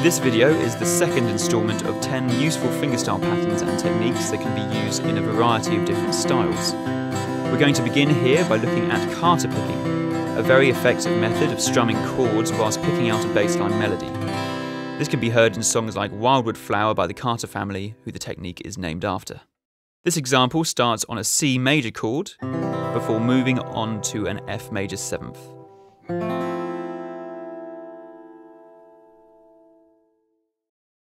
This video is the second instalment of 10 useful fingerstyle patterns and techniques that can be used in a variety of different styles. We're going to begin here by looking at Carter picking, a very effective method of strumming chords whilst picking out a bassline melody. This can be heard in songs like Wildwood Flower by the Carter family, who the technique is named after. This example starts on a C major chord before moving on to an F major 7th.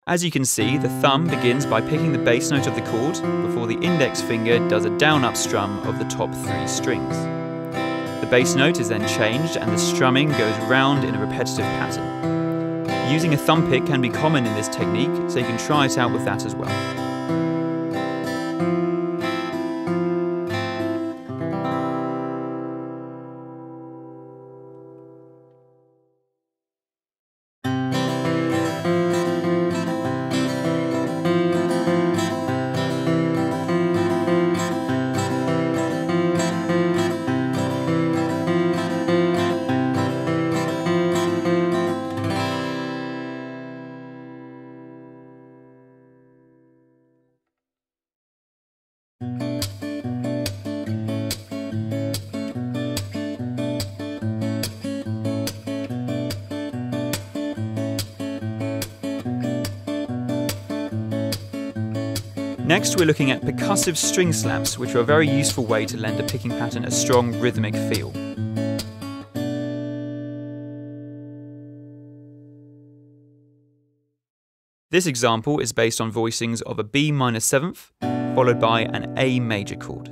As you can see, the thumb begins by picking the bass note of the chord before the index finger does a down-up strum of the top 3 strings. The bass note is then changed and the strumming goes round in a repetitive pattern. Using a thumb pick can be common in this technique, so you can try it out with that as well. Next, we're looking at percussive string slaps, which are a very useful way to lend a picking pattern a strong rhythmic feel. This example is based on voicings of a B minor 7th, followed by an A major chord.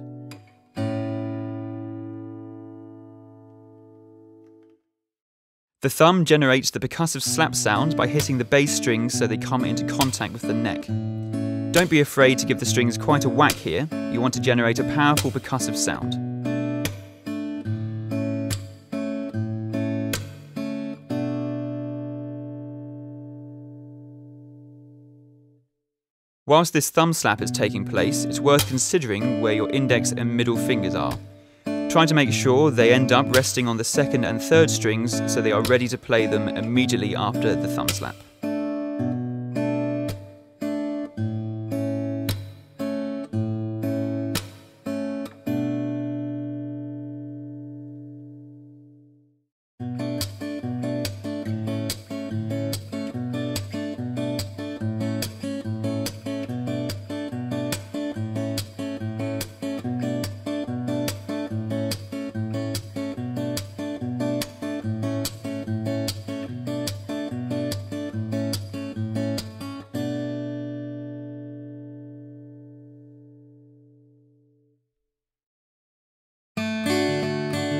The thumb generates the percussive slap sound by hitting the bass strings so they come into contact with the neck. Don't be afraid to give the strings quite a whack here, you want to generate a powerful percussive sound. Whilst this thumb slap is taking place, it's worth considering where your index and middle fingers are. Try to make sure they end up resting on the 2nd and 3rd strings so they are ready to play them immediately after the thumb slap.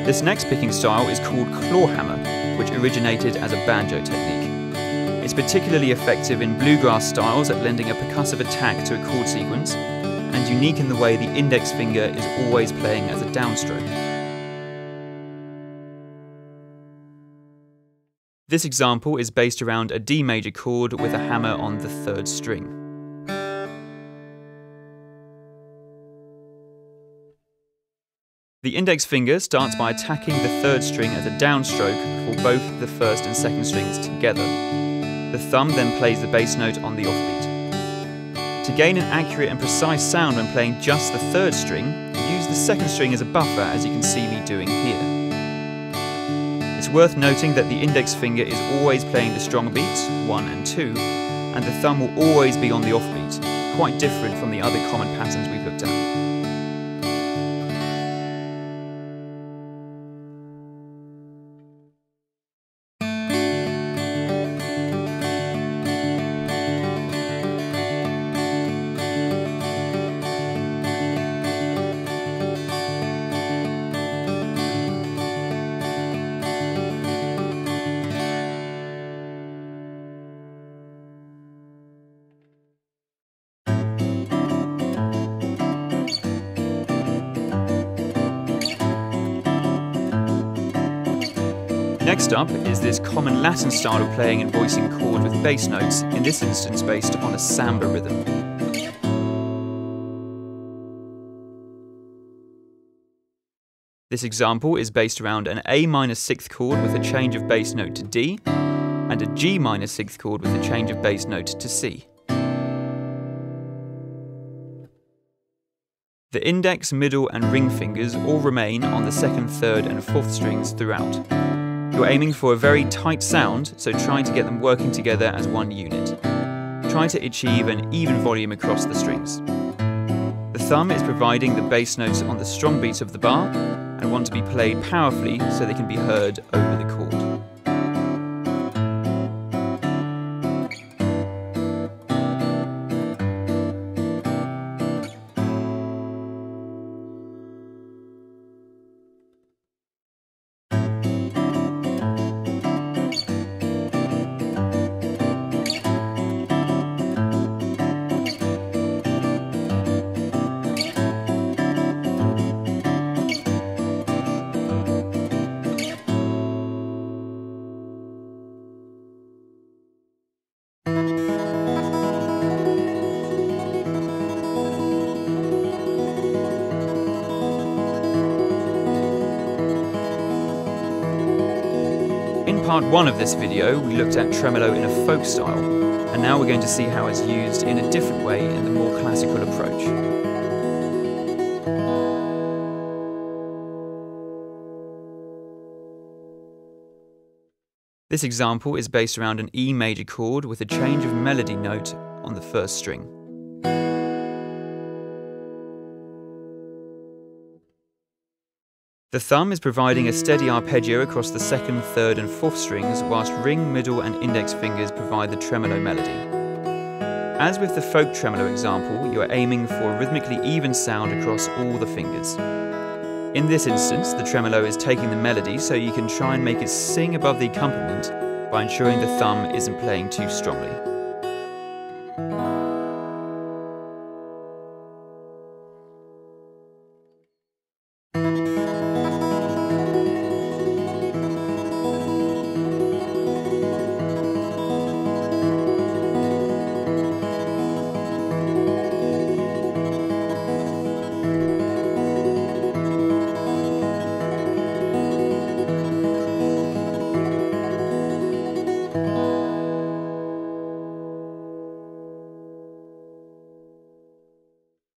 This next picking style is called clawhammer, which originated as a banjo technique. It's particularly effective in bluegrass styles at lending a percussive attack to a chord sequence, and unique in the way the index finger is always playing as a downstroke. This example is based around a D major chord with a hammer on the 3rd string. The index finger starts by attacking the 3rd string as a downstroke for both the 1st and 2nd strings together. The thumb then plays the bass note on the offbeat. To gain an accurate and precise sound when playing just the 3rd string, use the 2nd string as a buffer, as you can see me doing here. It's worth noting that the index finger is always playing the strong beats, 1 and 2, and the thumb will always be on the offbeat, quite different from the other common patterns we've looked at. Next up is this common Latin style of playing and voicing chord with bass notes, in this instance based on a samba rhythm. This example is based around an A minor 6th chord with a change of bass note to D, and a G minor 6th chord with a change of bass note to C. The index, middle and ring fingers all remain on the 2nd, 3rd and 4th strings throughout. You're aiming for a very tight sound, so trying to get them working together as one unit. Try to achieve an even volume across the strings. The thumb is providing the bass notes on the strong beats of the bar and want to be played powerfully so they can be heard over the chord. In part 1 of this video, we looked at tremolo in a folk style, and now we're going to see how it's used in a different way in the more classical approach. This example is based around an E major chord with a change of melody note on the 1st string. The thumb is providing a steady arpeggio across the 2nd, 3rd and 4th strings, whilst ring, middle and index fingers provide the tremolo melody. As with the folk tremolo example, you are aiming for a rhythmically even sound across all the fingers. In this instance, the tremolo is taking the melody, so you can try and make it sing above the accompaniment by ensuring the thumb isn't playing too strongly.